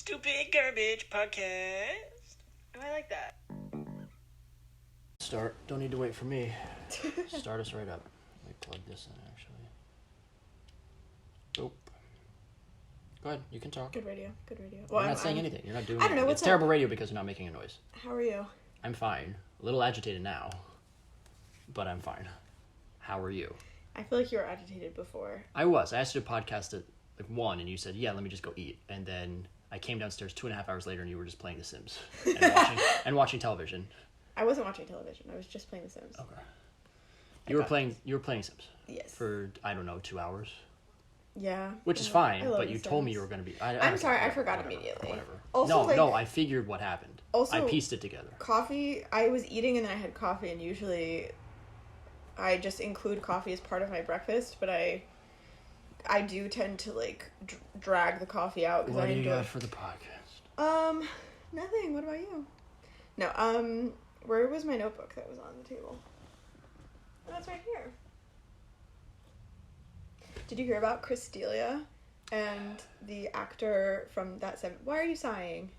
Stupid Garbage Podcast. Oh, I like that. Start. Don't need to wait for me. Start us right up. Let me plug this in, actually. Nope. Go ahead. You can talk. Good radio. Good radio. Well, you're not saying anything. You're not doing I don't know. anything. What's It's terrible radio because you're not making a noise. How are you? I'm fine. A little agitated now. But I'm fine. How are you? I feel like you were agitated before. I was. I asked you to podcast at 1, and you said, yeah, let me just go eat. And then I came downstairs 2.5 hours later, and you were just playing The Sims. And watching television. I wasn't watching television. I was just playing The Sims. Okay. You were playing Sims? Yes. For, I don't know, 2 hours? Yeah. Which is fine, but you told me you were going to be... I'm sorry, I forgot immediately. Whatever. Also, no, I figured what happened. Also, I pieced it together. Coffee, I was eating and then I had coffee, and usually I just include coffee as part of my breakfast, but I do tend to, like, drag the coffee out. What do you got for the podcast? Nothing. What about you? No, where was my notebook that was on the table? Oh, it's right here. Did you hear about Chris D'Elia and the actor from that seven? Why are you sighing?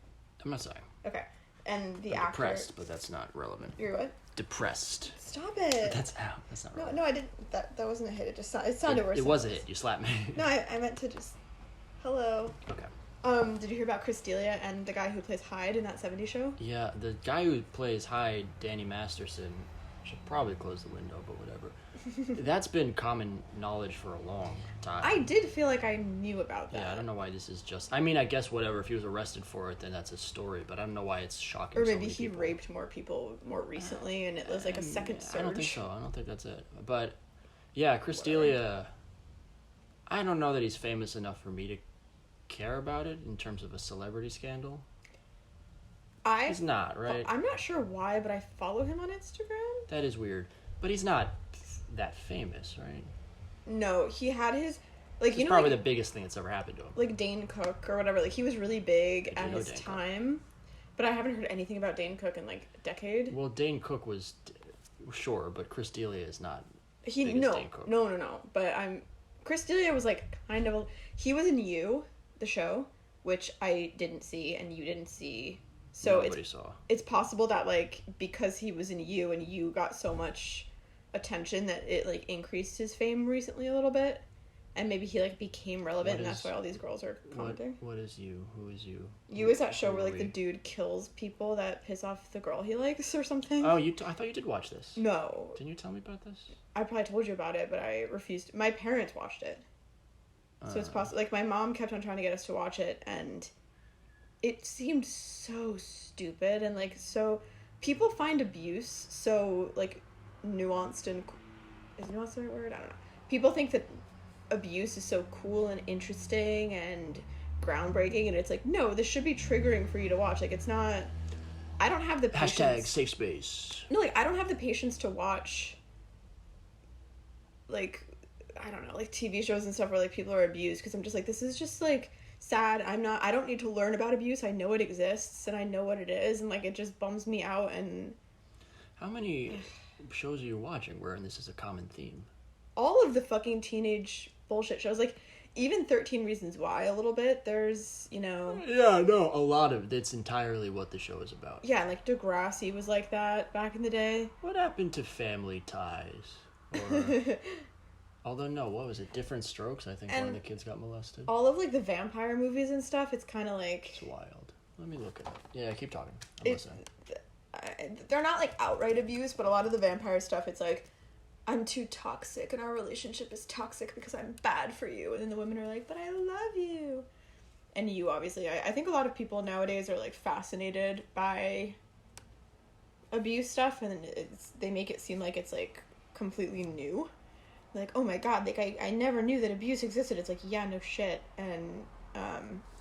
I'm not sighing. Okay. And the I'm actor... depressed, but that's not relevant. You're what? Depressed. Stop it. That's not relevant. No, I didn't. That wasn't a hit. It sounded worse. It was a hit. You slapped me. No, I meant to just... Hello. Okay. Did you hear about Chris D'Elia and the guy who plays Hyde in that 70s show? Yeah, the guy who plays Hyde, Danny Masterson, should probably close the window, but whatever. That's been common knowledge for a long time. I did feel like I knew about that. Yeah, I don't know why this is just... I mean, I guess whatever. If he was arrested for it, then that's a story, but I don't know why it's shocking. Or maybe he raped more people more recently, and it was like a second surge. I don't think so. I don't think that's it. But, yeah, Chris D'Elia... I don't know that he's famous enough for me to care about it in terms of a celebrity scandal. He's not, right? I'm not sure why, but I follow him on Instagram. That is weird. But he's not that famous, right? No, he had his... Like, it's you know, probably like, the biggest thing that's ever happened to him. Like Dane Cook or whatever. Like, he was really big at his Dane time. Cook. But I haven't heard anything about Dane Cook in, like, a decade. Well, Dane Cook was... Sure, but Chris D'Elia is not Dane Cook. No. But Chris D'Elia was, like, kind of... He was in You, the show, which I didn't see and you didn't see. So nobody saw. It's possible that, like, because he was in You and You got so much attention that it, like, increased his fame recently a little bit. And maybe he, like, became relevant, and that's why all these girls are commenting. What is You? Who is You? You is that show where, like, the dude kills people that piss off the girl he likes or something? Oh, I thought you did watch this. No. Didn't you tell me about this? I probably told you about it, but I refused. My parents watched it. So it's possible. Like, my mom kept on trying to get us to watch it, and it seemed so stupid, and, like, so... People find abuse so, like, nuanced and... Is nuanced the right word? I don't know. People think that abuse is so cool and interesting and groundbreaking, and it's like, no, this should be triggering for you to watch. Like, it's not... I don't have the patience... #safe space. No, like, I don't have the patience to watch, like, I don't know, like, TV shows and stuff where, like, people are abused, because I'm just like, this is just, like, sad. I don't need to learn about abuse. I know it exists, and I know what it is, and, like, it just bums me out, and... How many shows are you watching wherein this is a common theme? All of the fucking teenage bullshit shows, like, even 13 Reasons Why a little bit, there's, you know... Yeah, no, a lot of it's entirely what the show is about. Yeah, and, like, Degrassi was like that back in the day. What happened to Family Ties? Or... Although, no, what was it? Different Strokes? I think one of the kids got molested. All of, like, the vampire movies and stuff, it's kind of like... It's wild. Let me look it up. Yeah, keep talking. I'm listening. They're not, like, outright abuse, but a lot of the vampire stuff, it's like, I'm too toxic, and our relationship is toxic because I'm bad for you. And then the women are like, but I love you. And you, obviously. I think a lot of people nowadays are, like, fascinated by abuse stuff, and they make it seem like it's, like, completely new. Like, oh my god, like, I never knew that abuse existed. It's like, yeah, no shit. And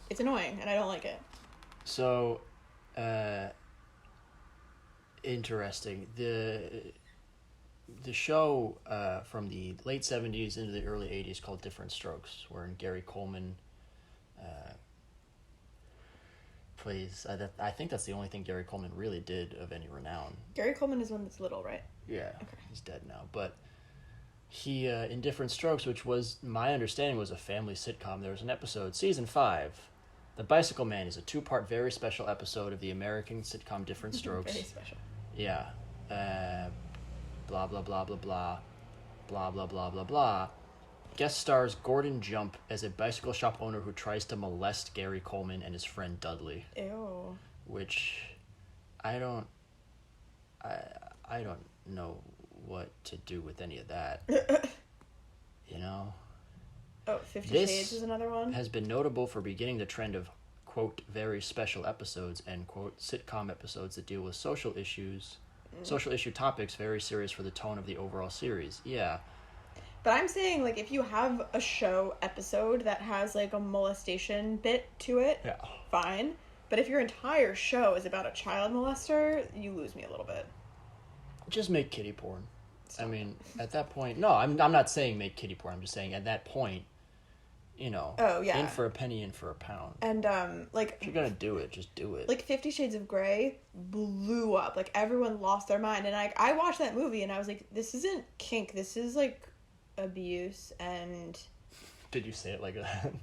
it's annoying, and I don't like it. So, interesting. The show from the late 70s into the early 80s called Different Strokes, wherein Gary Coleman plays... I think that's the only thing Gary Coleman really did of any renown. Gary Coleman is one that's little, right? Yeah, okay. He's dead now, but... He, in Different Strokes, which was, my understanding, was a family sitcom. There was an episode, season 5, The Bicycle Man is a 2-part very special episode of the American sitcom Different Strokes. Very special. Yeah. Blah, blah, blah, blah, blah. Blah, blah, blah, blah, blah. Guest stars Gordon Jump as a bicycle shop owner who tries to molest Gary Coleman and his friend Dudley. Ew. Which I don't know what to do with any of that. You know? Oh, 50 This Shades is another one? has been notable for beginning the trend of, quote, very special episodes, end quote, sitcom episodes that deal with social issue topics very serious for the tone of the overall series. Yeah. But I'm saying, like, if you have a show episode that has, like, a molestation bit to it, Yeah. fine. But if your entire show is about a child molester, you lose me a little bit. Just make kiddie porn. I mean, at that point, no, I'm not saying make kiddie porn. I'm just saying at that point, you know, oh, yeah. in for a penny, in for a pound. And, like... If you're gonna do it, just do it. Like, 50 Shades of Grey blew up. Like, everyone lost their mind. And, I watched that movie, and I was like, this isn't kink. This is, like, abuse, and... Did you say it like that?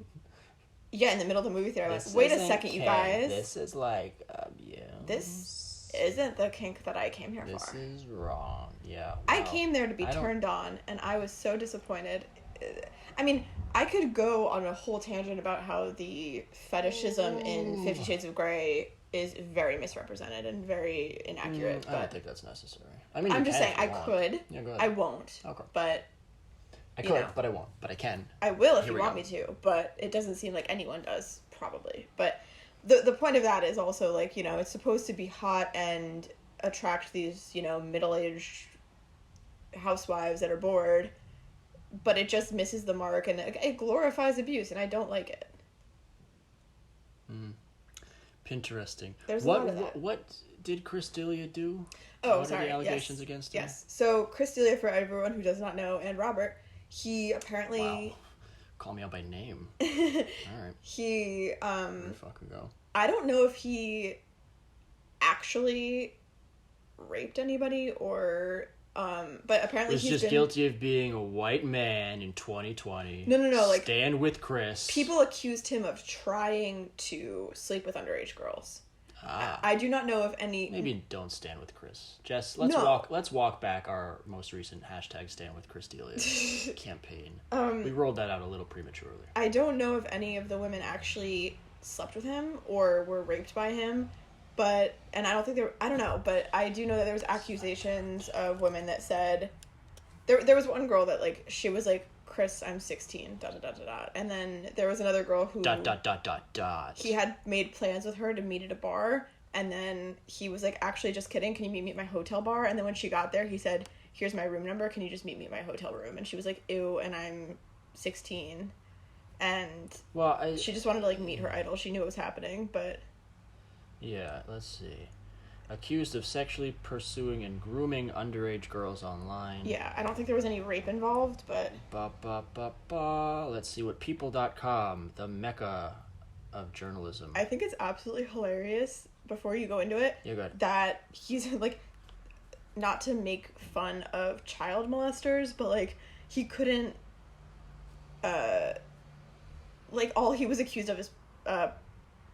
Yeah, in the middle of the movie theater, I was like, wait a second, you guys. This is like abuse. This isn't the kink that I came here for. This is wrong. Yeah. Wow. I came there to be turned on, and I was so disappointed. I mean, I could go on a whole tangent about how the fetishism in 50 Shades of Grey is very misrepresented and very inaccurate. I don't think that's necessary. I mean, I'm just saying, I could. Yeah, go ahead. I won't. Okay. But... I could, but I won't. But I can. I will if you want me to, but it doesn't seem like anyone does, probably. But the point of that is also, like, you know, it's supposed to be hot and attract these, you know, middle-aged housewives that are bored, but it just misses the mark, and it glorifies abuse, and I don't like it. Pinteresting. There's a lot of that. What did Chris D'Elia do? Oh, what sorry. What are the allegations against him? Yes. So, Chris D'Elia, for everyone who does not know, and Robert... He apparently... Wow. Call me out by name. Alright. He, Where fucking go? I don't know if he actually raped anybody or... but apparently he's just guilty of being a white man in 2020. No, like... Stand with Chris. People accused him of trying to sleep with underage girls. I do not know if any... Maybe don't stand with Chris. Jess, let's walk back our most recent hashtag stand with Chris D'Elia campaign. We rolled that out a little prematurely. I don't know if any of the women actually slept with him or were raped by him, but... And I don't think I don't know, but I do know that there was accusations of women that said... There was one girl that, like, she was like, Chris, I'm 16, ... And then there was another girl who... ... He had made plans with her to meet at a bar, and then he was like, actually, just kidding, can you meet me at my hotel bar? And then when she got there, he said, here's my room number, can you just meet me at my hotel room? And she was like, ew, and I'm 16. And she just wanted to, like, meet her idol. She knew it was happening, but... Yeah, let's see. Accused of sexually pursuing and grooming underage girls online. Yeah, I don't think there was any rape involved, but... Let's see what people.com, the mecca of journalism. I think it's absolutely hilarious, before you go into it, yeah, go ahead. That he's, like, not to make fun of child molesters, but, like, he couldn't, like, all he was accused of is, what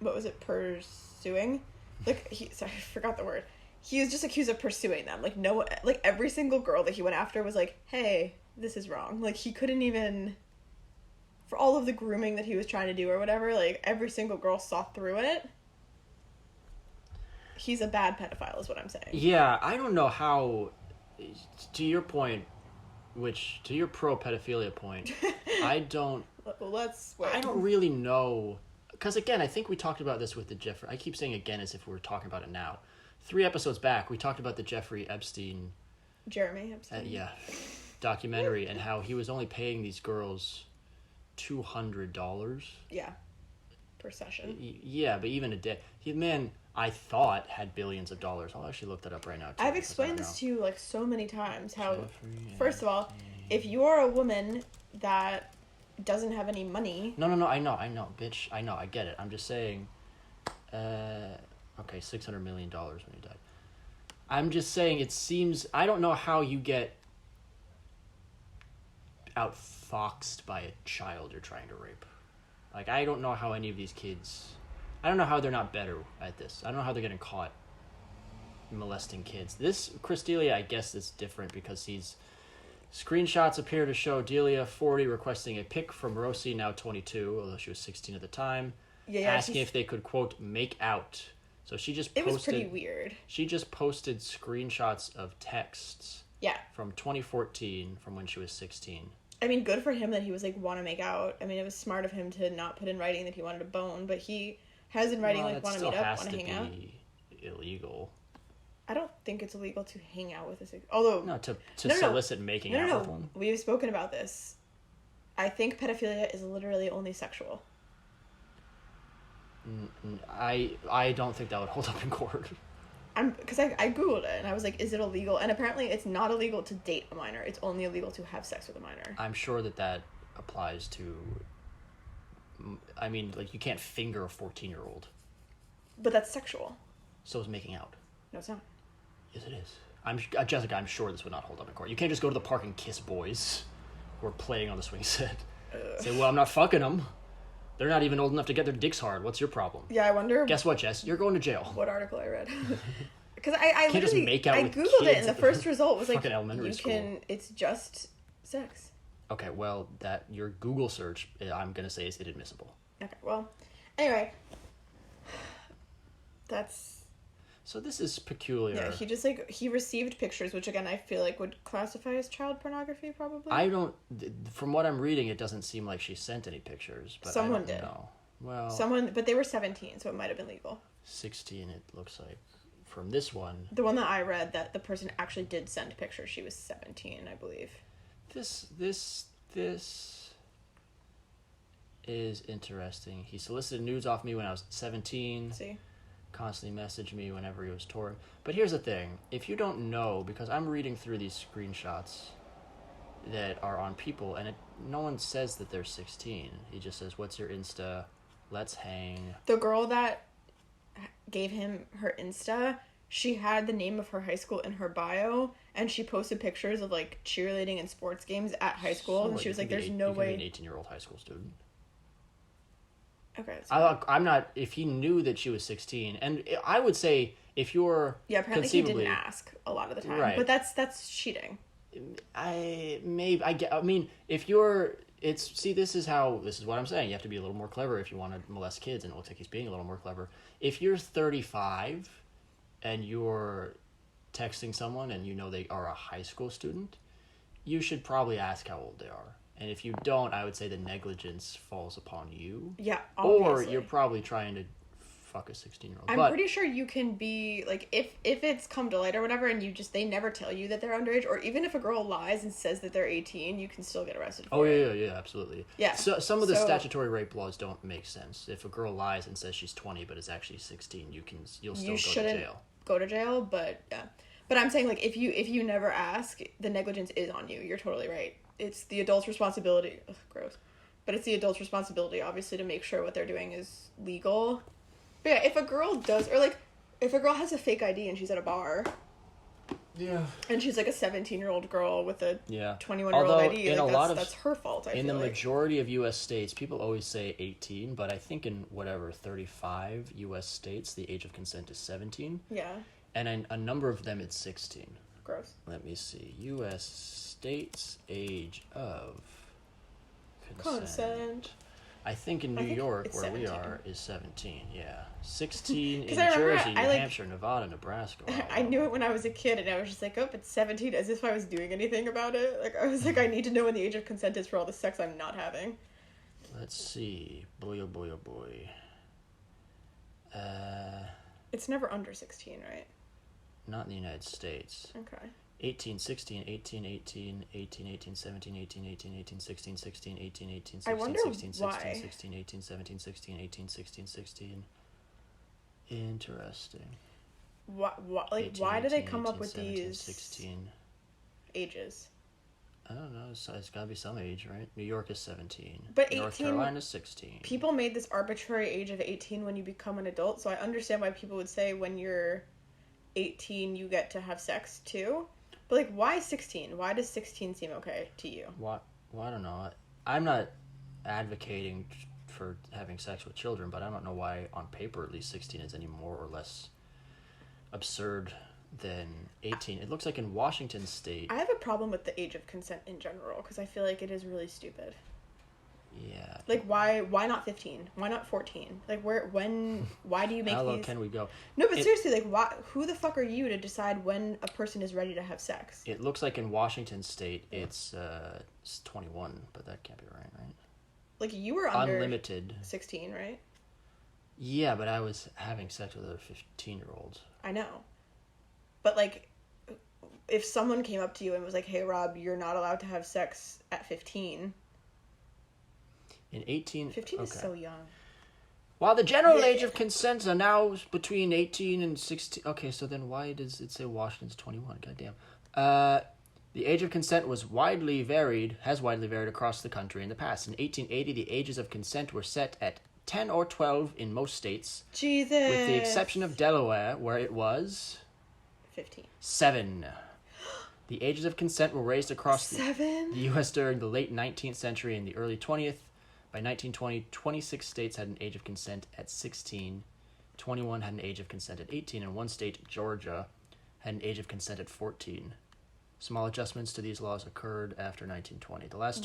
was it, pursuing? Like, sorry, I forgot the word. He was just accused of pursuing them. Like, no, like, every single girl that he went after was like, hey, this is wrong. Like, he couldn't even, for all of the grooming that he was trying to do or whatever, like, every single girl saw through it. He's a bad pedophile is what I'm saying. Yeah, I don't know how, to your point, to your pro-pedophilia point, I don't really know. Because, again, I think we talked about this with the Jeffrey... I keep saying again as if we were talking about it now. 3 episodes back, we talked about the Jeffrey Epstein... Jeremy Epstein. Documentary, and how he was only paying these girls $200. Yeah. Per session. Yeah, but even a day... Man, I thought, had billions of dollars. I'll actually look that up right now, too. I've explained this to you, like, so many times. How, first of all, if you're a woman that... doesn't have any money. No, I know, bitch. I know, I get it. I'm just saying, okay, $600 million when he died. I'm just saying, it seems, I don't know how you get outfoxed by a child you're trying to rape. Like, I don't know how any of these kids I don't know how they're not better at this. I don't know how they're getting caught molesting kids. This Chris D'Elia, I guess, is different because he's screenshots appear to show Delia 40 requesting a pic from Rosie, now 22, although she was 16 at the time, asking if they could quote make out. So she just posted. It was pretty weird. She just posted screenshots of texts. Yeah. From 2014, from when she was 16. I mean, good for him that he was like want to make out. I mean, it was smart of him to not put in writing that he wanted a bone, but he has in writing like want to meet up, want to hang out. Illegal. I don't think it's illegal to hang out with a although to solicit making out with one. We've spoken about this. I think pedophilia is literally only sexual. I don't think that would hold up in court. Because I googled it and I was like, is it illegal? And apparently it's not illegal to date a minor. It's only illegal to have sex with a minor. I'm sure that applies to. I mean, like, you can't finger a 14-year-old. But that's sexual. So is making out. No, it's not. Yes, it is. Jessica, I'm sure this would not hold up in court. You can't just go to the park and kiss boys who are playing on the swing set. Say, well, I'm not fucking them. They're not even old enough to get their dicks hard. What's your problem? Yeah, I wonder. Guess what, Jess? You're going to jail. What article I read? Because I can't just make out I with googled kids it and the first result was like elementary school. It's just sex. Okay, well, that your Google search, I'm gonna say, is inadmissible. Okay, well, anyway, that's. So this is peculiar. Yeah, he just he received pictures, which again I feel like would classify as child pornography, probably. I don't. From what I'm reading, it doesn't seem like she sent any pictures. But someone I don't did. know. Well, but they were 17, so it might have been legal. 16, it looks like. From this one. The one that I read, that the person actually did send pictures. She was 17, I believe. This is interesting. He solicited nudes off me when I was 17. See. Constantly messaged me whenever he was touring. But here's the thing. If you don't know, because I'm reading through these screenshots that are on people, and no one says that they're 16. He just says, what's your Insta? Let's hang. The girl that gave him her Insta, she had the name of her high school in her bio, and she posted pictures of like cheerleading and sports games at high school, and she was like, there's no way. An 18-year-old high school student. Okay. I'm not. If he knew that she was 16, and I would say if you're apparently he didn't ask a lot of the time, right. But that's cheating. I mean, if you're, this is what I'm saying. You have to be a little more clever if you want to molest kids, and it looks like he's being a little more clever. If you're 35, and you're texting someone, and you know they are a high school student, you should probably ask how old they are. And if you don't, I would say the negligence falls upon you. Yeah, obviously. Or you're probably trying to fuck a 16-year-old. I'm pretty sure you can be, like, if it's come to light or whatever, and they never tell you that they're underage, or even if a girl lies and says that they're 18, you can still get arrested for it. Yeah, absolutely. Yeah. So some of the statutory rape laws don't make sense. If a girl lies and says she's 20 but is actually 16, you'll still go to jail. Go to jail, but yeah. But I'm saying, like, if you never ask, the negligence is on you. You're totally right. It's the adult's responsibility. Ugh, gross. But it's the adult's responsibility, obviously, to make sure what they're doing is legal. But yeah, if a girl does, or like, if a girl has a fake ID and she's at a bar. Yeah. And she's like a 17-year-old girl with a 21-year-old ID. In like, that's her fault, In the majority of U.S. states, people always say 18, but I think in 35 U.S. states, the age of consent is 17. Yeah. And in a number of them, it's 16. Gross. Let me see. U.S. states age of consent. I think in New York, where 17. We are, is 17. Yeah. 16 in Jersey, New Hampshire, Nevada, Nebraska. Wow. I knew it when I was a kid, and I was just like, oh, it's 17, as if I was doing anything about it. Like, I was like, I need to know when the age of consent is for all the sex I'm not having. Let's see. Boy, oh boy, oh boy. It's never under 16, right? Not in the United States. Okay. 18, 16, 18, 18, 18, 18, 17, 18, 18, 18, 16, 16, 18, 18, 16, I wonder 16, 16, why. 16, 18, 17, 16, 18, 16, 16. Interesting. Why 18, why do they come 18, up with 17, these 16 ages? I don't know. It's got to be some age, right? New York is 17. But 18, North Carolina is 16. People made this arbitrary age of 18 when you become an adult, so I understand why people would say when you're 18 you get to have sex too. But, like, why 16? Why does 16 seem okay to you? Well, I don't know. I'm not advocating for having sex with children, but I don't know why on paper at least 16 is any more or less absurd than 18. It looks like in Washington state... I have a problem with the age of consent in general, because I feel like it is really stupid. Yeah. Like, why not 15? Why not 14? Like, why do you make How low these... can we go? No, but seriously, like, who the fuck are you to decide when a person is ready to have sex? It looks like in Washington state it's 21, but that can't be right? Like, you were under... Unlimited. 16, right? Yeah, but I was having sex with other 15-year-olds. I know. But, like, if someone came up to you and was like, hey, Rob, you're not allowed to have sex at 15... In 18... 15 is so young. While the general age of consent are now between 18 and 16... Okay, so then why does it say Washington's 21? Goddamn. The age of consent has widely varied across the country in the past. In 1880, the ages of consent were set at 10 or 12 in most states. Jesus! With the exception of Delaware, where it was... 15. 7. The ages of consent were raised across the U.S. during the late 19th century and the early 20th. By 1920, 26 states had an age of consent at 16, 21 had an age of consent at 18, and one state, Georgia, had an age of consent at 14. Small adjustments to these laws occurred after 1920. The last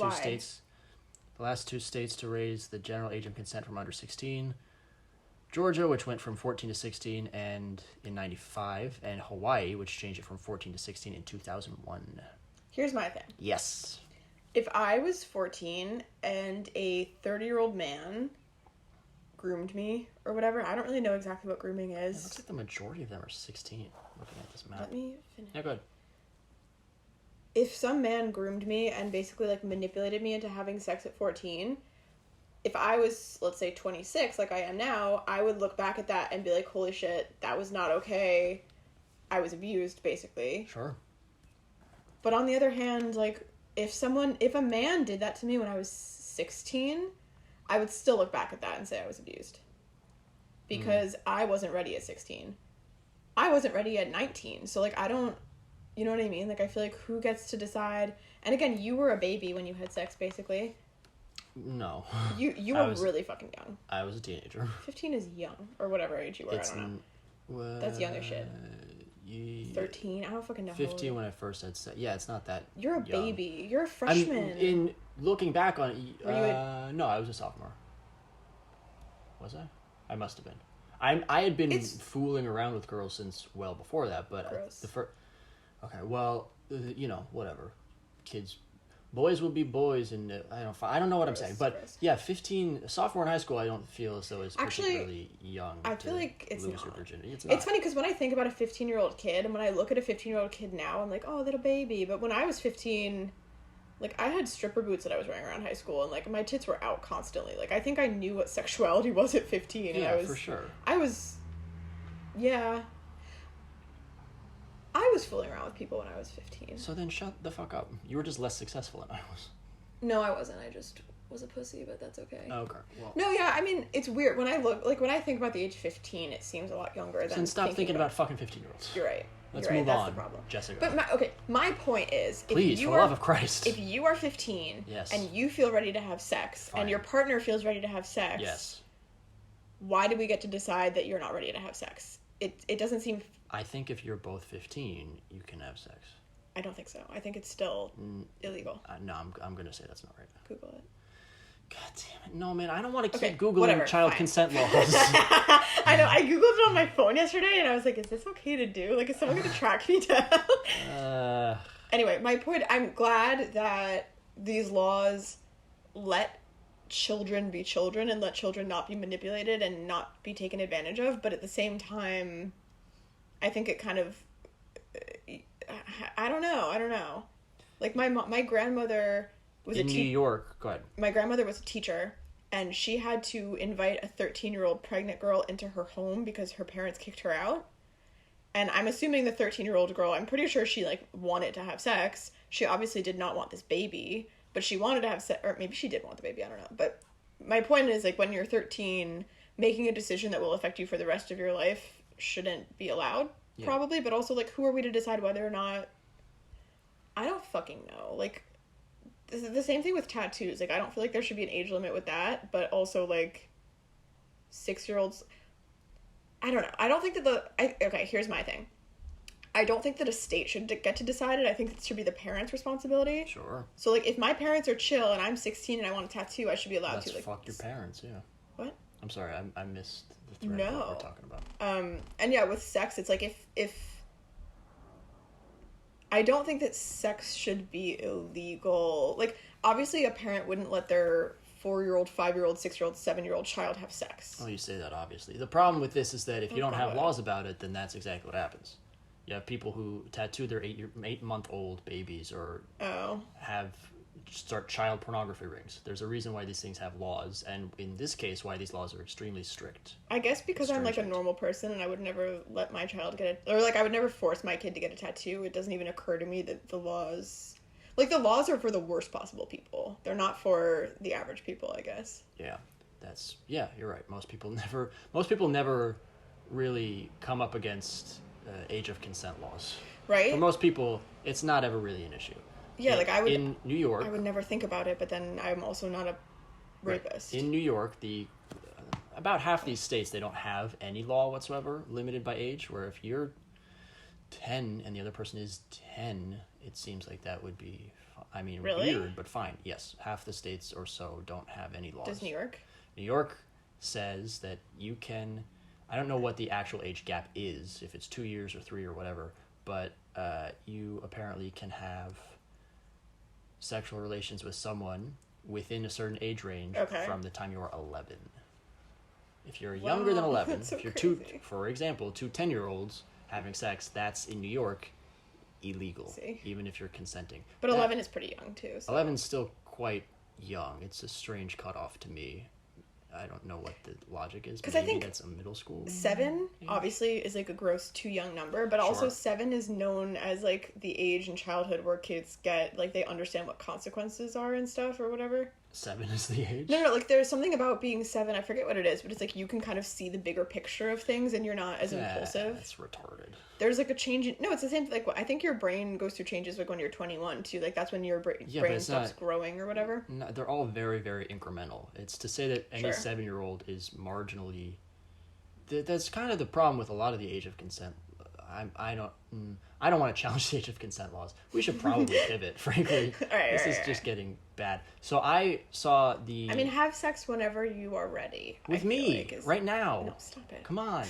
two states to raise the general age of consent from under 16, Georgia, which went from 14 to 16 and in 95, and Hawaii, which changed it from 14 to 16 in 2001. Here's my thing. Yes. If I was 14 and a 30-year-old man groomed me or whatever, I don't really know exactly what grooming is. It looks like the majority of them are 16, looking at this map. Let me finish. Yeah, go ahead. If some man groomed me and basically, like, manipulated me into having sex at 14, if I was, let's say, 26, like I am now, I would look back at that and be like, holy shit, that was not okay. I was abused, basically. Sure. But on the other hand, like... If a man did that to me when I was 16, I would still look back at that and say I was abused. Because I wasn't ready at 16. I wasn't ready at 19. So, like, I don't, you know what I mean? Like, I feel like who gets to decide? And again, you were a baby when you had sex, basically. No. You were really fucking young. I was a teenager. 15 is young. Or whatever age you were, I don't know. That's young as shit. 13? I don't fucking know. 15 when I first had sex. Yeah, it's not that You're a young. baby. You're a freshman. In looking back on it, no, I was a sophomore. Was I? I must have been. I had been fooling around with girls since well before that, but okay, well, whatever. Kids, boys will be boys, and I don't know what I'm saying, but yeah, 15, sophomore in high school, I don't feel as though it's particularly young. I feel like it's lose not. Your virginity. It's not. It's funny because when I think about a 15-year-old kid, and when I look at a 15-year-old kid now, I'm like, oh, little baby. But when I was 15, like, I had stripper boots that I was wearing around high school, and like my tits were out constantly. Like, I think I knew what sexuality was at 15. Yeah, and for sure. I was fooling around with people when I was 15. So then shut the fuck up. You were just less successful than I was. No, I wasn't. I just was a pussy, but that's okay. Okay. Well. No, yeah, I mean, it's weird. When I think about the age 15, it seems a lot younger than... Then stop thinking about fucking 15-year-olds. You're right. Let's You're move right. on, That's the problem. Jessica. But my point is... Please, for the love of Christ. If you are 15 yes. and you feel ready to have sex, Fine. and your partner feels ready to have sex... Yes. Why do we get to decide that you're not ready to have sex? It doesn't seem... I think if you're both 15, you can have sex. I don't think so. I think it's still illegal. No, I'm going to say that's not right. Google it. God damn it. No, man, I don't want to keep Googling Googling child consent laws. I know. I Googled it on my phone yesterday, and I was like, is this okay to do? Like, is someone going to track me down? Anyway, my point, I'm glad that these laws let children be children and let children not be manipulated and not be taken advantage of, but at the same time, I think it kind of... I don't know. Like, my grandmother was in New York. Go ahead. My grandmother was a teacher, and she had to invite a 13-year-old pregnant girl into her home because her parents kicked her out. And I'm assuming the 13-year-old girl, I'm pretty sure she, like, wanted to have sex. She obviously did not want this baby, but she wanted to have sex, or maybe she did want the baby, I don't know. But my point is, like, when you're 13, making a decision that will affect you for the rest of your life shouldn't be allowed. Yeah. Probably, but also, like, who are we to decide whether or not... I don't fucking know. Like, the same thing with tattoos. Like, I don't feel like there should be an age limit with that, but also, like, 6-year-olds... I don't know. I don't think that okay, here's my thing. I don't think that a state should get to decide it. I think it should be the parents' responsibility. Sure. So, like, if my parents are chill and I'm 16 and I want a tattoo, I should be allowed to. Like, fuck your parents, yeah. What? I'm sorry, I missed the thread of what we're talking about. And yeah, with sex, it's like if I don't think that sex should be illegal. Like, obviously, a parent wouldn't let their 4-year-old, 5-year-old, 6-year-old, 7-year-old child have sex. Oh, you say that, obviously. The problem with this is that if you don't have laws about it, then that's exactly what happens. You have people who tattoo their 8-month-old babies or start child pornography rings. There's a reason why these things have laws, and in this case, why these laws are extremely strict. I guess because I'm like a normal person and I would never let my child get it, or like I would never force my kid to get a tattoo. It doesn't even occur to me that the laws are for the worst possible people. They're not for the average people, I guess. Yeah, you're right. Most people never really come up against age of consent laws. Right? For most people, it's not ever really an issue. Yeah, in New York, I would never think about it, but then I'm also not a rapist. Right. In New York, about half these states, they don't have any law whatsoever limited by age, where if you're 10 and the other person is 10, it seems like that would be, really? Weird, but fine. Yes, half the states or so don't have any laws. Does New York? New York says that you can, I don't know what the actual age gap is, if it's 2 years or 3 or whatever, but you apparently can have sexual relations with someone within a certain age range from the time you are 11. If you're younger than 11, that's so if you're crazy. for example, 2 10-year-olds having sex, that's in New York illegal, even if you're consenting. But 11 is pretty young too. So. 11 is still quite young. It's a strange cutoff to me. I don't know what the logic is, but maybe I think that's a middle school. 7 obviously is like a gross too young number, but also 7 is known as like the age in childhood where kids get like they understand what consequences are and stuff or whatever. 7 is the age? No, like there's something about being 7, I forget what it is, but it's like you can kind of see the bigger picture of things and you're not as impulsive. That's retarded. There's like a change in... No, it's the same... Like, I think your brain goes through changes like when you're 21 too. Like that's when your brain stops growing or whatever. No, they're all very, very incremental. It's to say that any 7-year-old is marginally... That's kind of the problem with a lot of the age of consent. I don't want to challenge the age of consent laws. We should probably pivot, frankly. This is just getting bad. So I saw the... I mean, have sex whenever you are ready. With me, right now. No, stop it. Come on.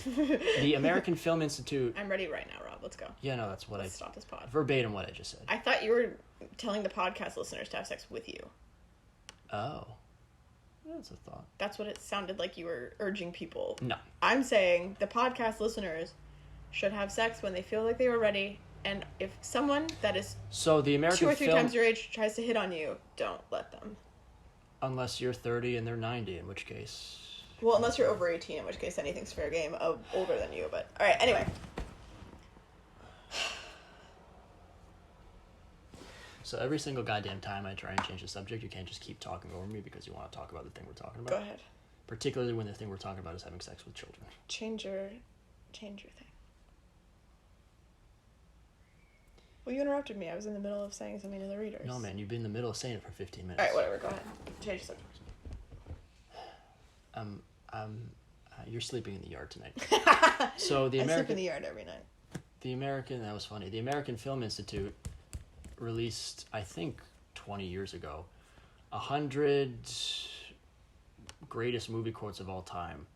The American Film Institute... I'm ready right now, Rob. Let's go. Yeah, no, that's what Let's stop this pod. Verbatim what I just said. I thought you were telling the podcast listeners to have sex with you. Oh. That's a thought. That's what it sounded like you were urging people. No. I'm saying the podcast listeners should have sex when they feel like they were ready, and if someone that is the American 2 or 3 times your age tries to hit on you, don't let them. Unless you're 30 and they're 90, in which case... Well, unless you're over 18, in which case anything's fair game of older than you, but... Alright, anyway. So every single goddamn time I try and change the subject, you can't just keep talking over me because you want to talk about the thing we're talking about. Go ahead. Particularly when the thing we're talking about is having sex with children. Change your thing. Well, you interrupted me. I was in the middle of saying something to the readers. No, man, you've been in the middle of saying it for 15 minutes. Alright, whatever. Go ahead. Change the subject. You're sleeping in the yard tonight. So the I sleep in the yard every night. That was funny. The American Film Institute released, I think, 20 years ago, 100 greatest movie quotes of all time.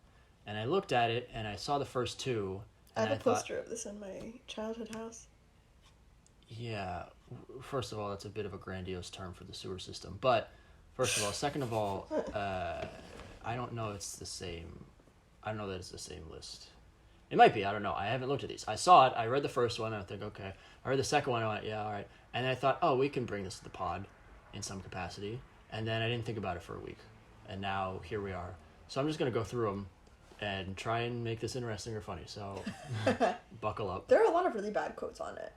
And I looked at it, and I saw the first 2. I have a poster of this in my childhood house. Yeah, first of all, that's a bit of a grandiose term for the sewer system. But, first of all, second of all, I don't know it's the same. I don't know that it's the same list. It might be, I don't know. I haven't looked at these. I saw it, I read the first one, and I think, okay. I read the second one, and I went, yeah, all right. And then I thought, oh, we can bring this to the pod in some capacity. And then I didn't think about it for a week. And now, here we are. So I'm just going to go through them and try and make this interesting or funny. So, buckle up. There are a lot of really bad quotes on it.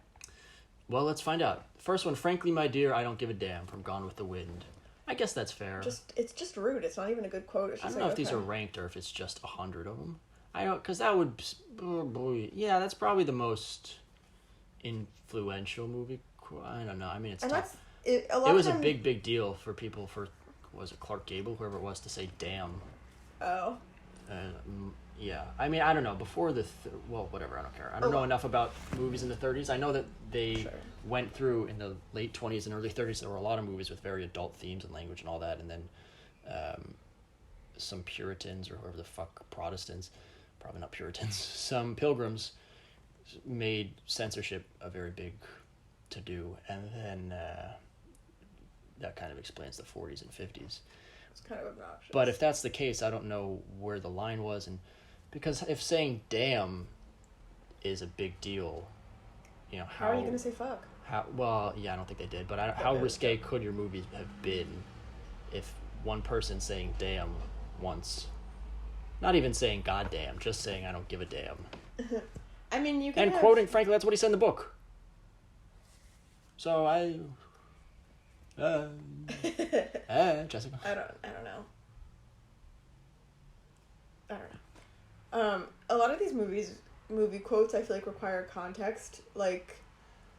Well, let's find out. First one, frankly, my dear, I don't give a damn, from Gone with the Wind. I guess that's fair. It's just rude. It's not even a good quote. It's just I don't know if these are ranked or if it's just 100 of them. I don't, because that would, oh boy, yeah, that's probably the most influential movie quote. I don't know. I mean, it's tough. It was a big deal for people, was it Clark Gable, whoever it was, to say damn. Oh. Yeah. I mean, I don't know. Before well, whatever, I don't care. I don't know enough about movies in the 30s. I know that they went through, in the late 20s and early 30s, there were a lot of movies with very adult themes and language and all that, and then some Puritans, or whoever the fuck, Protestants, probably not Puritans, some Pilgrims made censorship a very big to-do, and then that kind of explains the 40s and 50s. It's kind of obnoxious. But if that's the case, I don't know where the line was, and because if saying damn is a big deal, you know, how are you gonna say fuck? Well, yeah, I don't think they did, but how risque could your movie have been if one person saying damn once, not even saying goddamn, just saying I don't give a damn. I mean, you can and quoting, frankly, that's what he said in the book. So Jessica. I don't know. A lot of these movie quotes, I feel like, require context. Like,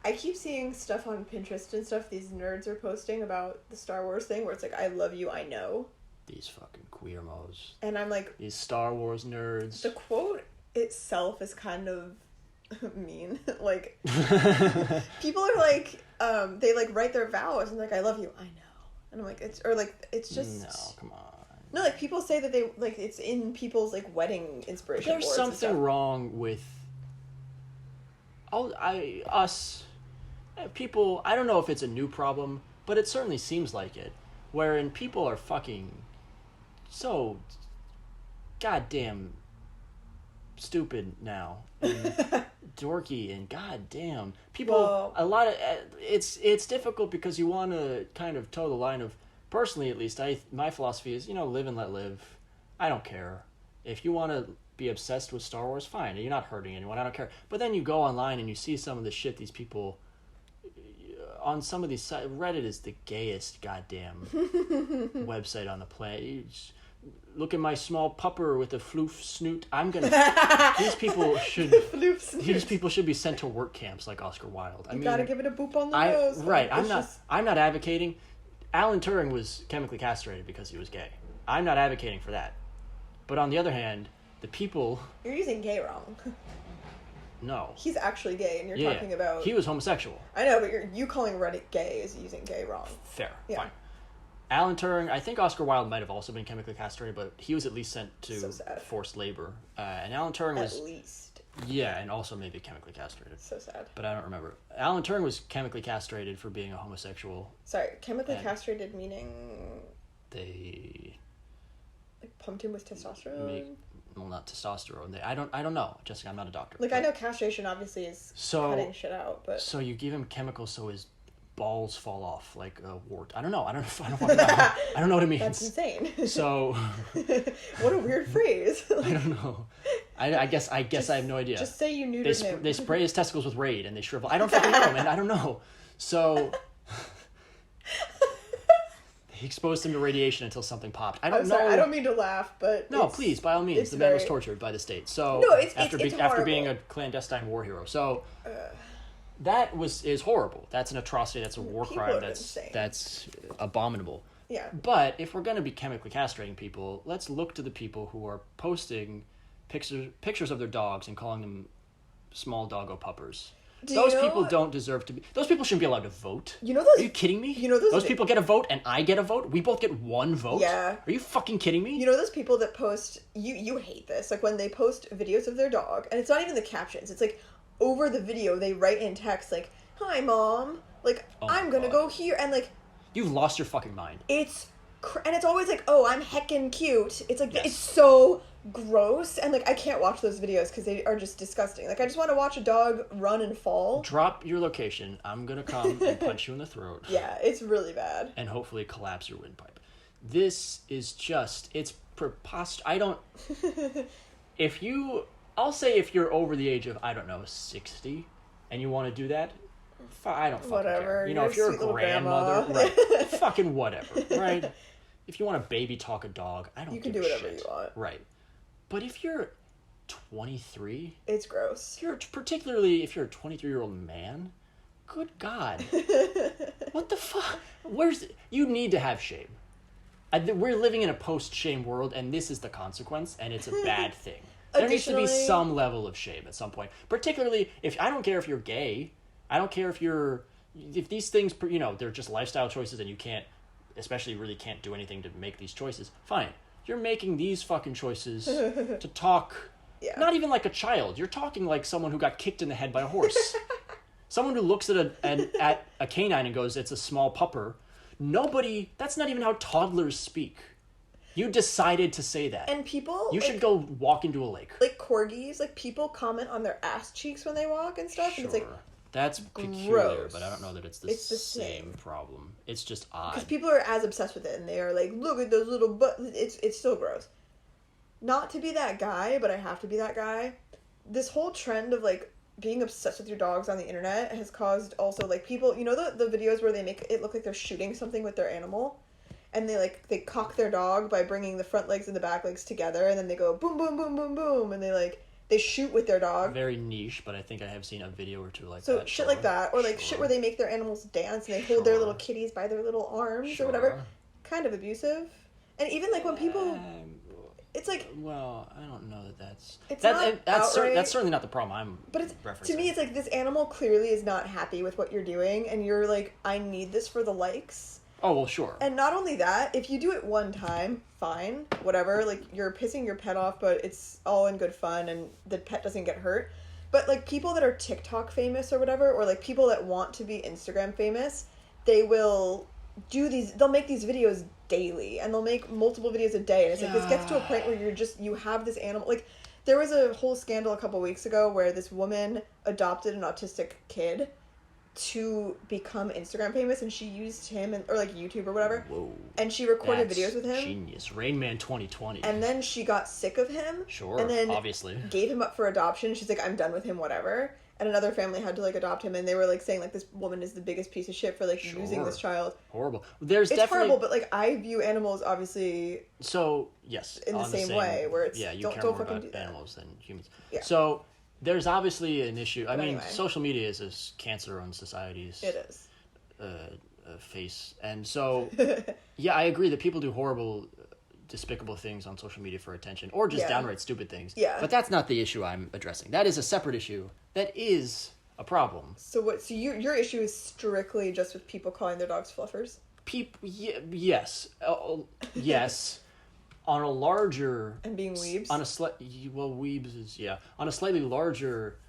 I keep seeing stuff on Pinterest and stuff these nerds are posting about the Star Wars thing, where it's like, I love you, I know. These fucking queermos. And I'm like... These Star Wars nerds. The quote itself is kind of mean. Like, people are like, they, like, write their vows, and like, I love you, I know. And I'm like, it's just... No, come on. No, like, people say that they, like, it's in people's, like, wedding inspiration boards. There's something wrong with... people, I don't know if it's a new problem, but it certainly seems like it, wherein people are fucking so goddamn stupid now, and dorky, and goddamn people, a lot of, it's difficult because you want to kind of toe the line of, personally at least, my philosophy is, live and let live. I don't care. If you want to be obsessed with Star Wars, fine. You're not hurting anyone. I don't care. But then you go online and you see some of the shit these people on some of these sites. Reddit is the gayest goddamn website on the planet. Look at my small pupper with a floof snoot. These people should be sent to work camps like Oscar Wilde. You gotta give it a boop on the nose. Right. I'm not advocating. Alan Turing was chemically castrated because he was gay. I'm not advocating for that. But on the other hand, the people... You're using gay wrong. No. He's actually gay, and you're talking about... He was homosexual. I know, but you calling Reddit gay is using gay wrong. Fair. Yeah. Fine. Alan Turing, I think Oscar Wilde might have also been chemically castrated, but he was at least sent to forced labor. And Alan Turing was... At least. Yeah, and also maybe chemically castrated. So sad. But I don't remember. Alan Turing was chemically castrated for being a homosexual. Sorry, chemically castrated meaning... They... Like, pumped him with testosterone? Well, not testosterone. I don't know, Jessica. I'm not a doctor. Like, I know castration obviously is cutting shit out, but... So you give him chemicals so his balls fall off like a wart. I don't know. I don't know what it means. That's insane. So... What a weird phrase. I don't know. I guess I have no idea. Just say you neutered him. They spray his testicles with Raid and they shrivel. I don't fucking know, man. I don't know. So... He exposed him to radiation until something popped. I don't know. I don't mean to laugh, but no, please, by all means. The man was tortured by the state. So no, after being a clandestine war hero. So that is horrible. That's an atrocity. That's a war crime. That's abominable. Yeah. But if we're going to be chemically castrating people, let's look to the people who are posting pictures of their dogs and calling them small doggo puppers. Those people don't deserve to be... Those people shouldn't be allowed to vote. Are you kidding me? Those people get a vote and I get a vote? We both get one vote? Yeah. Are you fucking kidding me? You know those people that post... You hate this. Like, when they post videos of their dog, and it's not even the captions. It's like, over the video, they write in text, like, hi, Mom. Like, I'm gonna go here. And, like... You've lost your fucking mind. And it's always like, oh, I'm heckin' cute. It's like, It's so... gross, and like I can't watch those videos because they are just disgusting. Like, I just want to watch a dog run and fall. Drop your location. I'm gonna come and punch you in the throat. Yeah, it's really bad. And hopefully collapse your windpipe. This is just, it's preposterous. I'll say if you're over the age of, I don't know, 60, and you want to do that, I don't fucking care. If you're a grandmother, right, fucking whatever, right? If you want to baby talk a dog, I don't give a shit. You can do whatever you want. Right. But if you're 23... It's gross. Particularly if you're a 23-year-old man, good God. What the fuck? You need to have shame. We're living in a post-shame world, and this is the consequence, and it's a bad thing. There needs to be some level of shame at some point. Particularly, I don't care if you're gay. I don't care if these things, they're just lifestyle choices and you can't, especially really can't do anything to make these choices. Fine. You're making these fucking choices to talk, not even like a child. You're talking like someone who got kicked in the head by a horse. Someone who looks at a canine and goes, it's a small pupper. That's not even how toddlers speak. You decided to say that. And people... You should go walk into a lake. Like corgis, like people comment on their ass cheeks when they walk and stuff. Sure. And it's like... That's peculiar, but I don't know that it's the same problem. It's just odd. Because people are as obsessed with it, and they are like, look at those little butt... It's still gross. Not to be that guy, but I have to be that guy. This whole trend of, like, being obsessed with your dogs on the internet has caused also, like, people... You know the videos where they make it look like they're shooting something with their animal? And they cock their dog by bringing the front legs and the back legs together, and then they go boom, boom, boom, boom, boom, and they shoot with their dog. Very niche, but I think I have seen a video or two like that. So shit like that, or like shit where they make their animals dance and they hold their little kitties by their little arms or whatever. Kind of abusive. And even like when people, it's like. Well, I don't know that that's. That's certainly not the problem I'm. But referencing. To me, it's like this animal clearly is not happy with what you're doing, and you're like, I need this for the likes. Oh, well, sure. And not only that, if you do it one time, fine, whatever, like, you're pissing your pet off, but it's all in good fun, and the pet doesn't get hurt. But, like, people that are TikTok famous or whatever, or, like, people that want to be Instagram famous, they will they'll make these videos daily, and they'll make multiple videos a day, and it's like, this gets to a point where you have this animal, like, there was a whole scandal a couple weeks ago where this woman adopted an autistic kid to become Instagram famous, and she used him or like YouTube or whatever. Whoa. And she recorded videos with him. Genius. Rain Man 2020. And then she got sick of him. Sure. And then obviously gave him up for adoption. She's like, I'm done with him, whatever. And another family had to like adopt him, and they were like saying like this woman is the biggest piece of shit for like using this child. Horrible. It's horrible, but like I view animals obviously. So yes, in the same way where it's you don't care more fucking about do that. animals than humans. Yeah. So there's obviously an issue. I mean, anyway. Social media is a cancer on society's. It is. Face, and so yeah, I agree that people do horrible, despicable things on social media for attention, or just downright stupid things. Yeah. But that's not the issue I'm addressing. That is a separate issue. That is a problem. So your issue is strictly just with people calling their dogs fluffers? Yes, yes. On a larger and being weebs. Weebs is on a slightly larger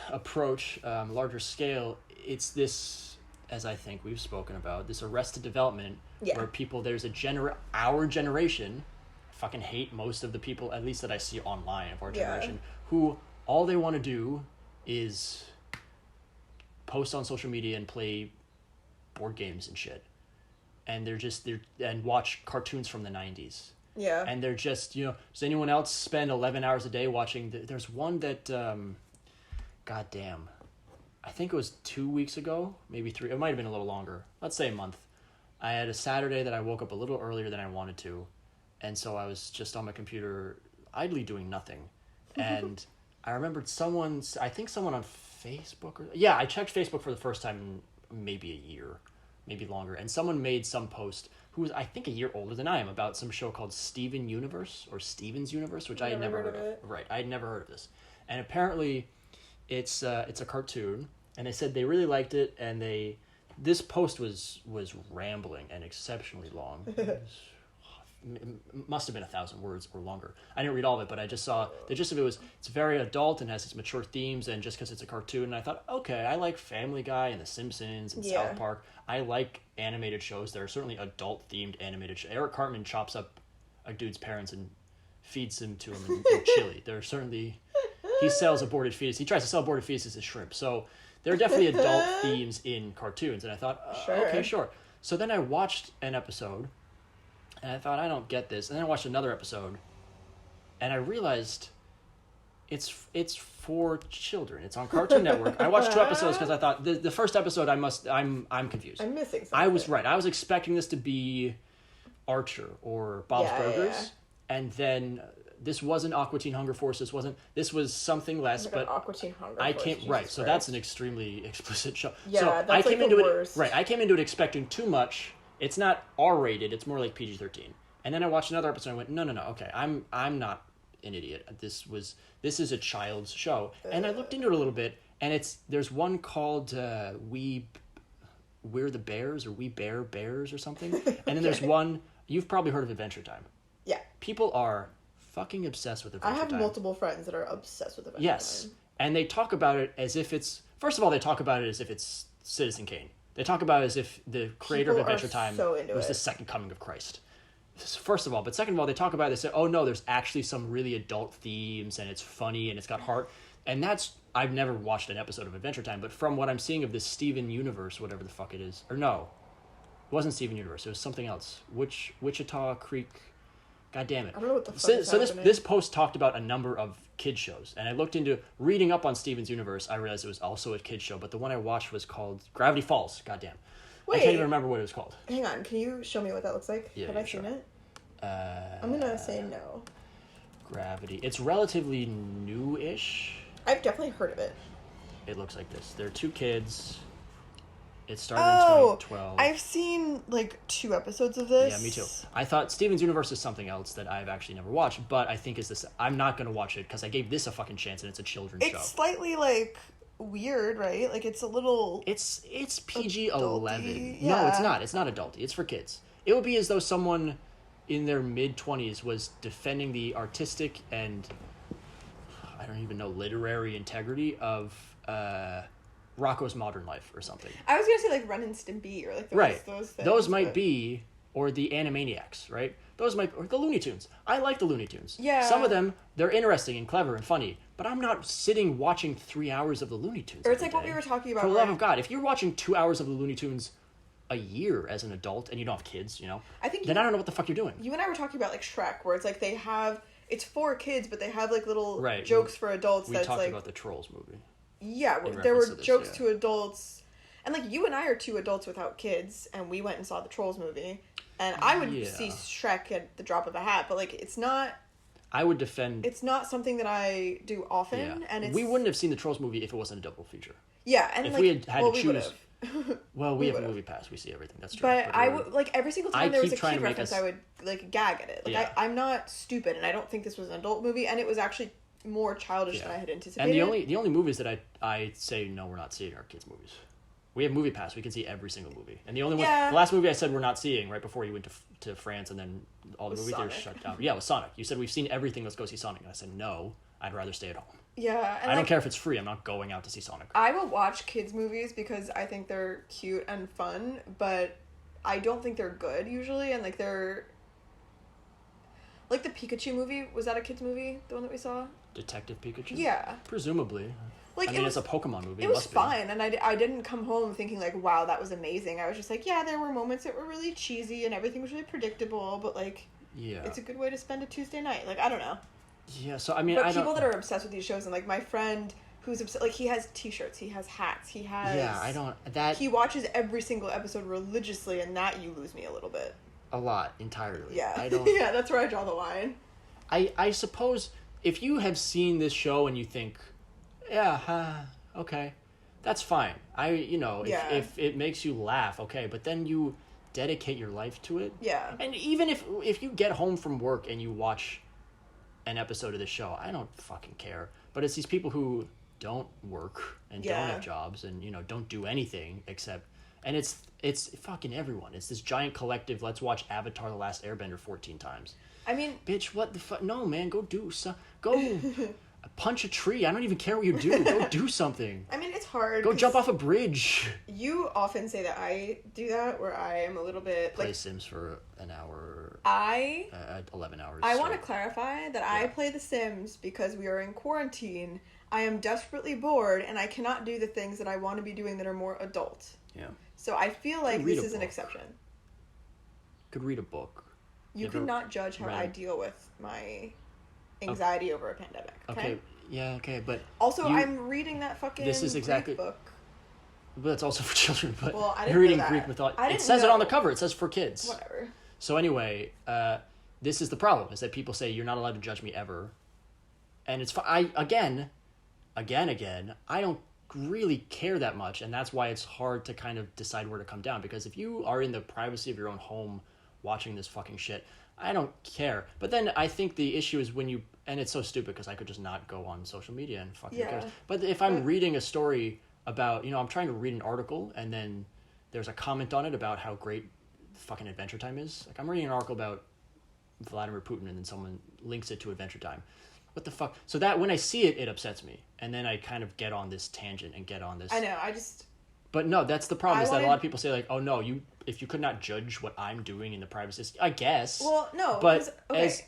approach, larger scale. It's this, as I think we've spoken about, this arrested development where people, there's our generation, I fucking hate most of the people, at least that I see online of our generation, who all they want to do is post on social media and play board games and shit. And and watch cartoons from the 90s. Yeah. And they're just, does anyone else spend 11 hours a day watching? There's one that, goddamn, I think it was 2 weeks ago, maybe 3. It might have been a little longer. Let's say a month. I had a Saturday that I woke up a little earlier than I wanted to. And so I was just on my computer idly doing nothing. And I remembered I think someone on Facebook. I checked Facebook for the first time in maybe a year, maybe longer. And someone made some post who was, I think, a year older than I am, about some show called Steven Universe, or Steven's Universe, which I had never heard of. Right, I had never heard of this. And apparently it's a cartoon, and they said they really liked it, and this post was rambling and exceptionally long. It must have been 1,000 words or longer. I didn't read all of it, but I just saw the gist of it was it's very adult and has its mature themes, and just because it's a cartoon, and I thought, okay, I like Family Guy and The Simpsons and South Park. I like animated shows. There are certainly adult themed animated shows. Eric Cartman chops up a dude's parents and feeds them to him in chili. There are certainly, he sells aborted fetuses. He tries to sell aborted fetuses as shrimp. So there are definitely adult themes in cartoons, and I thought, okay, sure. So then I watched an episode. And I thought, I don't get this. And then I watched another episode, and I realized it's for children. It's on Cartoon Network. I watched 2 episodes because I thought the first episode I'm confused. I'm missing something. I was right. I was expecting this to be Archer or Bob's Burgers, and then this wasn't Aqua Teen Hunger Force. This was something less. But Aqua Teen Hunger I Force, came Jesus right. Christ. So that's an extremely explicit show. Yeah, so that's I came the into worst. it right. I came into it expecting too much. It's not R-rated. It's more like PG-13. And then I watched another episode and I went, no. Okay, I'm not an idiot. This is a child's show. And I looked into it a little bit, and there's one called We're the Bears, or We Bear Bears or something. And then there's one, you've probably heard of Adventure Time. Yeah. People are fucking obsessed with Adventure Time. I have multiple friends that are obsessed with Adventure Yes. Time. And they talk about it as if it's, first of all, they talk about it as if it's Citizen Kane. They talk about it as if the creator of Adventure Time was the second coming of Christ. First of all. But second of all, they talk about it, they say, oh no, there's actually some really adult themes, and it's funny, and it's got heart. And that's, I've never watched an episode of Adventure Time, but from what I'm seeing of this Steven Universe, whatever the fuck it is, or no, it wasn't Steven Universe, it was something else. Wichita Creek, god damn it. I don't know what the fuck is happening. this post talked about a number of kids shows, and I looked into reading up on Steven's Universe. I realized it was also a kids show, but the one I watched was called Gravity Falls. Goddamn, I can't even remember what it was called. Hang on, can you show me what that looks like? Yeah, Have I seen it? I'm gonna say no. Gravity. It's relatively new-ish. I've definitely heard of it. It looks like this. There are two kids. It started in 2012. I've seen like 2 episodes of this. Yeah, me too. I thought Steven's Universe is something else that I've actually never watched, but I think is this. I'm not going to watch it because I gave this a fucking chance, and it's a children's show. It's slightly like weird, right? Like it's a little. It's PG-11. Yeah. No, it's not. It's not adulty. It's for kids. It would be as though someone in their mid-20s was defending the artistic and I don't even know literary integrity of Rocko's Modern Life or something. I was gonna say like Ren and Stimpy or like those things. Those might be, or the Animaniacs, right? Those might, or the Looney Tunes. I like the Looney Tunes. Yeah. Some of them, they're interesting and clever and funny, but I'm not sitting watching 3 hours of the Looney Tunes. Or it's every like what day. we were talking about. For the love of God, if you're watching 2 hours of the Looney Tunes a year as an adult and you don't have kids, then I don't know what the fuck you're doing. You and I were talking about like Shrek, where it's like they have, it's for kids, but they have like little Right. jokes for adults. We that's talked like, about the Trolls movie. Yeah, in there were reference to this, jokes yeah. to adults, and like you and I are 2 adults without kids, and we went and saw the Trolls movie, and I would see Shrek at the drop of a hat, but like it's not. I would defend. It's not something that I do often, Yeah. and it's, we wouldn't have seen the Trolls movie if it wasn't a double feature. Yeah, and if like we had to we choose. would've. Well, we have a would've. movie pass. We see everything. That's true. But I would like every single time there was a trying kid to make reference, us- I would like gag at it. Like Yeah. I'm not stupid, and I don't think this was an adult movie, and it was actually more childish than I had anticipated. And the only movies that I say no, we're not seeing are kids' movies. We have Movie Pass. We can see every single movie. And the only one, the last movie I said we're not seeing right before you went to France, and then all the movie theaters shut down. Yeah, it was Sonic. You said we've seen everything. Let's go see Sonic. And I said no. I'd rather stay at home. Yeah, and I don't care if it's free. I'm not going out to see Sonic. I will watch kids movies because I think they're cute and fun, but I don't think they're good usually, and like they're like the Pikachu movie. Was that a kids movie? The one that we saw? Detective Pikachu? Yeah. Presumably. Like it's a Pokemon movie. It was fine, and I didn't come home thinking like, wow, that was amazing. I was just like, yeah, there were moments that were really cheesy and everything was really predictable, but like, it's a good way to spend a Tuesday night. Like, I don't know. Yeah, so I mean, but people that are obsessed with these shows, and like my friend who's obsessed, like he has T-shirts, he has hats, he has. Yeah, I don't that. He watches every single episode religiously, and that you lose me a little bit. A lot entirely. Yeah, I don't. Yeah, that's where I draw the line. I suppose if you have seen this show and you think, okay, that's fine. If it makes you laugh, okay, but then you dedicate your life to it. Yeah. And even if you get home from work and you watch an episode of this show, I don't fucking care. But it's these people who don't work and don't have jobs and don't do anything except, and it's fucking everyone. It's this giant collective. Let's watch Avatar: The Last Airbender 14 times. I mean, bitch, what the fuck? No, man, go punch a tree. I don't even care what you do. Go do something. I mean, it's hard. Go jump off a bridge. You often say that I do that, where I am a little bit play Sims for an hour. 11 hours. I want to clarify that I play The Sims because we are in quarantine. I am desperately bored, and I cannot do the things that I want to be doing that are more adult. Yeah. So I feel like this is an exception. Could read a book. You cannot judge how I deal with my anxiety over a pandemic. Okay. Okay, but also I'm reading that fucking Greek book. But that's also for children. But well, I didn't you're reading know that. Greek mythology. It says it on the cover. It says for kids. Whatever. So anyway, this is the problem, is that people say you're not allowed to judge me ever. And it's I don't really care that much, and that's why it's hard to kind of decide where to come down, because if you are in the privacy of your own home watching this fucking shit, I don't care. But then I think the issue is when you, and it's so stupid because I could just not go on social media and fucking cares. But if I'm reading a story about, I'm trying to read an article and then there's a comment on it about how great fucking Adventure Time is. Like, I'm reading an article about Vladimir Putin and then someone links it to Adventure Time. What the fuck? So that when I see it, it upsets me. And then I kind of get on this tangent and get on this. I know, But no, that's the problem, that a lot of people say, like, oh no, if you could not judge what I'm doing in the privacy, I guess. Well, no. But as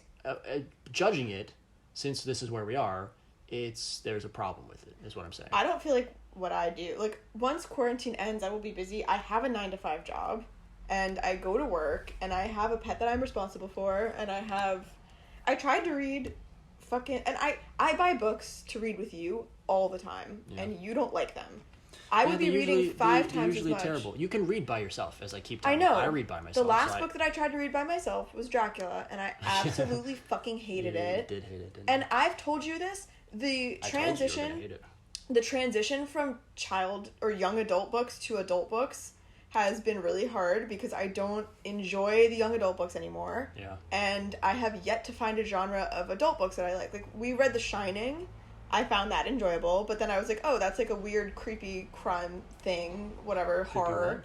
judging it, since this is where we are, there's a problem with it, is what I'm saying. I don't feel like what I do. Like, once quarantine ends, I will be busy. I have a 9-to-5 job, and I go to work, and I have a pet that I'm responsible for, and I tried to read and I buy books to read with you all the time, and you don't like them. I would be reading 5 times as much. Terrible. You can read by yourself, as I keep telling you. I know. I read by myself. The last book that I tried to read by myself was Dracula, and I absolutely fucking hated it. You did hate it, didn't you? And I've told you this. The transition from child or young adult books to adult books has been really hard because I don't enjoy the young adult books anymore. Yeah. And I have yet to find a genre of adult books that I like. Like, we read The Shining. I found that enjoyable, but then I was like, oh, that's like a weird, creepy crime thing, whatever, creepy horror.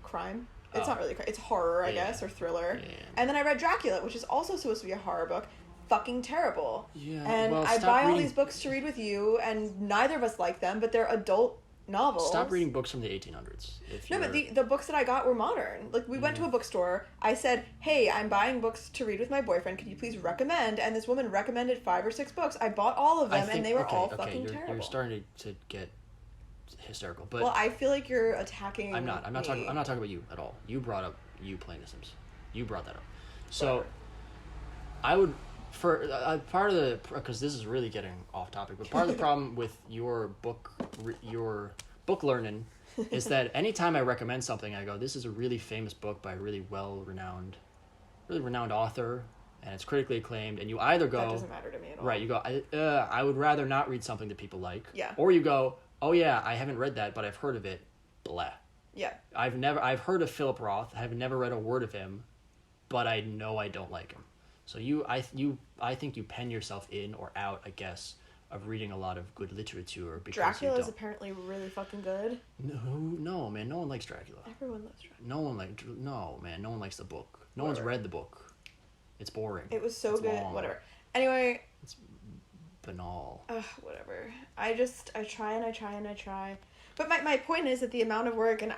What? Crime? It's not really crime. It's horror, I guess, or thriller. Yeah. And then I read Dracula, which is also supposed to be a horror book. Fucking terrible. Yeah. And I buy all these books to read with you, and neither of us like them, but they're adult novels. Stop reading books from the 1800s. No, but the books that I got were modern. Like, we went to a bookstore. I said, hey, I'm buying books to read with my boyfriend. Could you please recommend? And this woman recommended 5 or 6 books. I bought all of them, and they were all fucking terrible. You're starting to get hysterical. But well, I feel like you're attacking I'm not talking about you at all. You brought up you playing The Sims. You brought that up. So, whatever. I would... For part of the, because this is really getting off topic, but part of the problem with your book learning is that anytime I recommend something, I go, this is a really famous book by a really renowned author, and it's critically acclaimed, and you either go, that doesn't matter to me at all. Right, you go, I would rather not read something that people like. Yeah. Or you go, oh yeah, I haven't read that, but I've heard of it. Blah. Yeah. I've heard of Philip Roth. I've never read a word of him, but I know I don't like him. So I think you pen yourself in or out, I guess, of reading a lot of good literature. Because Dracula is apparently really fucking good. No, man, no one likes Dracula. Everyone loves Dracula. No one likes the book. No one's read the book. It's boring. It was so good. Long. Whatever. Anyway. It's banal. Whatever. I try. But my point is that the amount of work, and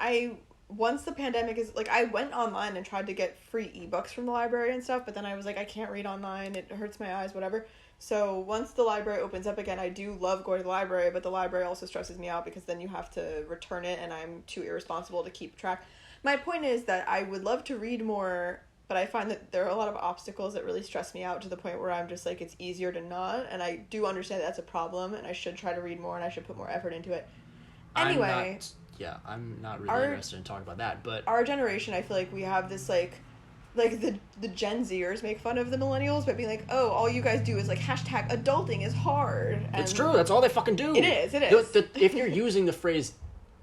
once the pandemic is, like, I went online and tried to get free ebooks from the library and stuff, but then I was like, I can't read online, it hurts my eyes, whatever. So once the library opens up again, I do love going to the library, but the library also stresses me out because then you have to return it, and I'm too irresponsible to keep track. My point is that I would love to read more, but I find that there are a lot of obstacles that really stress me out to the point where I'm just like, it's easier to not, and I do understand that's a problem, and I should try to read more, and I should put more effort into it. Anyway... I'm not really interested in talking about that, but... Our generation, I feel like we have this, like the Gen Zers make fun of the millennials by being like, oh, all you guys do is, like, hashtag adulting is hard. And it's true, that's all they fucking do. It is. If you're using the phrase,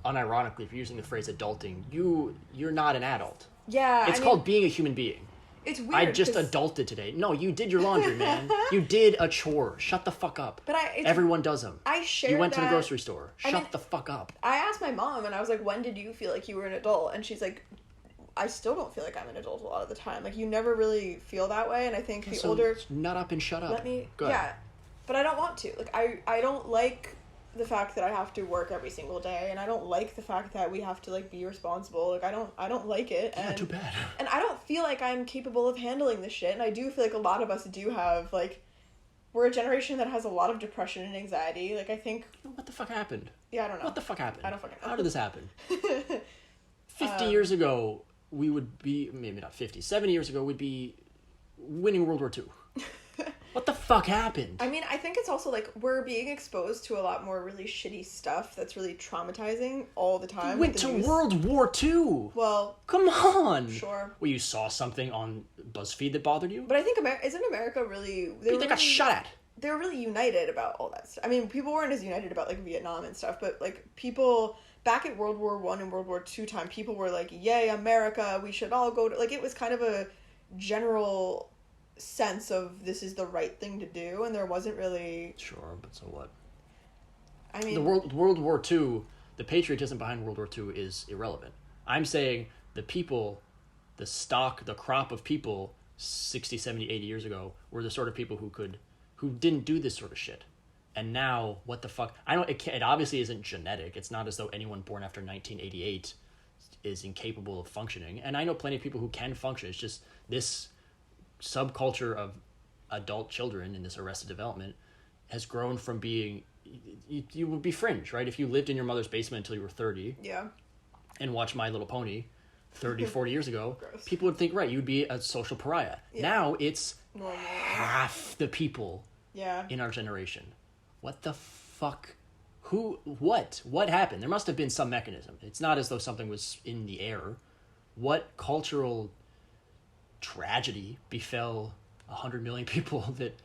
unironically, if you're using the phrase adulting, you're not an adult. Yeah, It's called being a human being. It's weird. I just adulted today. No, you did your laundry, man. You did a chore. Shut the fuck up. But everyone does them. You went to the grocery store. Shut the fuck up. I asked my mom, and I was like, when did you feel like you were an adult? And she's like, I still don't feel like I'm an adult a lot of the time. Like, you never really feel that way, and I think older... Nut up and shut up. Go ahead. Yeah, but I don't want to. Like, I don't like the fact that I have to work every single day, and I don't like the fact that we have to, like, be responsible. Like, I don't like it. Yeah, too bad. And I don't feel like I'm capable of handling this shit, and I do feel like a lot of us do have, like, we're a generation that has a lot of depression and anxiety. Like, I think... What the fuck happened? Yeah, I don't know. What the fuck happened? I don't fucking know. How did this happen? 50 years ago, we would be... Maybe not 50. 70 years ago, we'd be winning World War II. What the fuck happened? I mean, I think it's also like we're being exposed to a lot more really shitty stuff that's really traumatizing all the time. We went to World War II. Well, come on. Sure. Well, you saw something on BuzzFeed that bothered you? But I think isn't America really... They got shot at. They were really united about all that stuff. I mean, people weren't as united about, like, Vietnam and stuff, but, like, people... Back at World War I and World War II time, people were like, yay, America, we should all go to... Like, it was kind of a general sense of this is the right thing to do, and there wasn't really... Sure, but so what? I mean... The World War II, the patriotism behind World War II is irrelevant. I'm saying the people, the crop of people 60, 70, 80 years ago were the sort of people who didn't do this sort of shit. And now, what the fuck? It obviously isn't genetic. It's not as though anyone born after 1988 is incapable of functioning. And I know plenty of people who can function. It's just this subculture of adult children in this Arrested Development has grown from being... You would be fringe, right? If you lived in your mother's basement until you were 30 yeah, and watched My Little Pony 30, 40 years ago, Gross. people would think, right, you'd be a social pariah. Yeah. Now it's normal. half the people Yeah. in our generation. What the fuck? What happened? There must have been some mechanism. It's not as though something was in the air. What cultural tragedy befell 100 million people that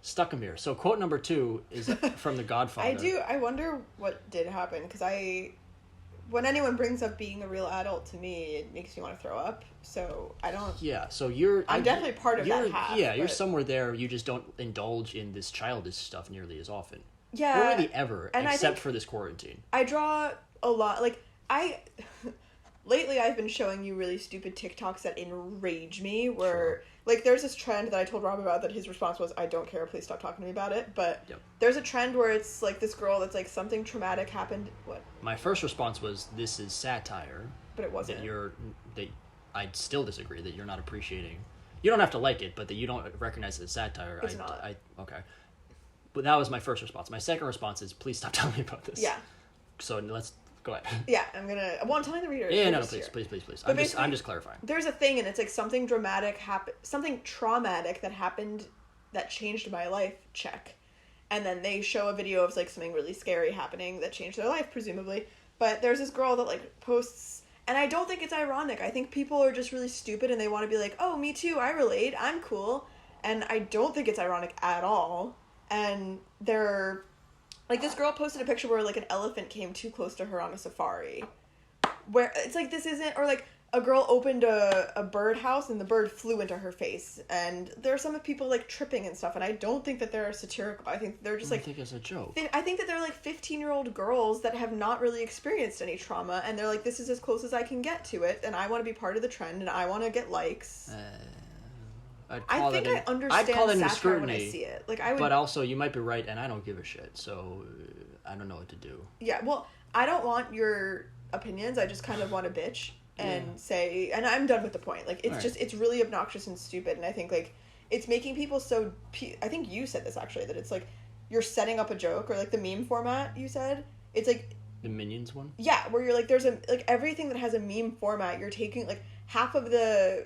stuck them here? So quote number 2 is from The Godfather. I wonder what did happen, because when anyone brings up being a real adult to me, it makes me want to throw up. So I don't... Yeah, so I'm definitely part of that half. Yeah, you're somewhere there. You just don't indulge in this childish stuff nearly as often. Yeah. Or really ever, and except for this quarantine. I draw a lot... Like, lately I've been showing you really stupid TikToks that enrage me, where... Sure. Like, there's this trend that I told Rob about that his response was, I don't care, please stop talking to me about it. But there's a trend where it's, like, this girl that's, like, something traumatic happened... What? My first response was, this is satire. But it wasn't. I still disagree that you're not appreciating... You don't have to like it, but that you don't recognize it as satire. It's not. Okay. But that was my first response. My second response is, please stop telling me about this. Yeah. So let's... Go ahead. Yeah, I'm telling the reader. Yeah, no, please. I'm just clarifying. There's a thing, and it's like something something traumatic that happened that changed my life, check. And then they show a video of like something really scary happening that changed their life, presumably. But there's this girl that like posts, and I don't think it's ironic. I think people are just really stupid and they want to be like, oh, me too, I relate, I'm cool. And I don't think it's ironic at all. And they're... Like, this girl posted a picture where, like, an elephant came too close to her on a safari. Where, it's like, this isn't... Or, like, a girl opened a birdhouse and the bird flew into her face. And there are some people, like, tripping and stuff. And I don't think that they're satirical. I think they're just, like... I think it's a joke. I think that they're, like, 15-year-old girls that have not really experienced any trauma. And they're like, this is as close as I can get to it. And I want to be part of the trend. And I want to get likes. I think I understand satire when I see it. Like, But also, you might be right, and I don't give a shit, so I don't know what to do. Yeah, well, I don't want your opinions. I just kind of want to bitch and say, and I'm done with the point. Like, it's it's really obnoxious and stupid, and I think, like, it's making people so... I think you said this, actually, that it's, like, you're setting up a joke, or, like, the meme format, you said. It's, like... The Minions one? Yeah, where you're, like, there's a... Like, everything that has a meme format, you're taking, like, half of the...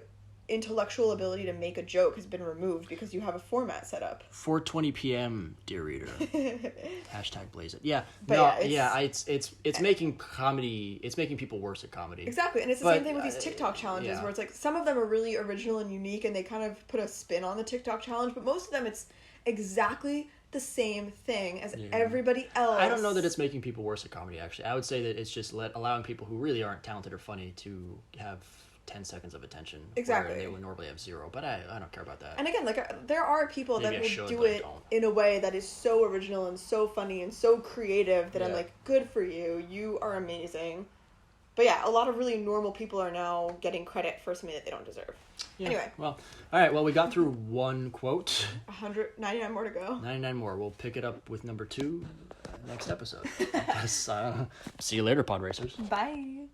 intellectual ability to make a joke has been removed because you have a format set up. 4:20 p.m. dear reader. Hashtag blaze it. Yeah. But it's making comedy. It's making people worse at comedy. Exactly, and it's the same thing with these TikTok challenges where it's like some of them are really original and unique, and they kind of put a spin on the TikTok challenge. But most of them, it's exactly the same thing as everybody else. I don't know that it's making people worse at comedy. Actually, I would say that it's just allowing people who really aren't talented or funny to have 10 seconds of attention. Exactly. Where they would normally have 0, but I don't care about that. And again, like, there are people that will do it in a way that is so original and so funny and so creative that I'm like, good for you. You are amazing. But yeah, a lot of really normal people are now getting credit for something that they don't deserve. Yeah. Anyway. Well, all right. Well, we got through one quote. 199 more to go. 99 more. We'll pick it up with number 2 next episode. See you later, pod racers. Bye.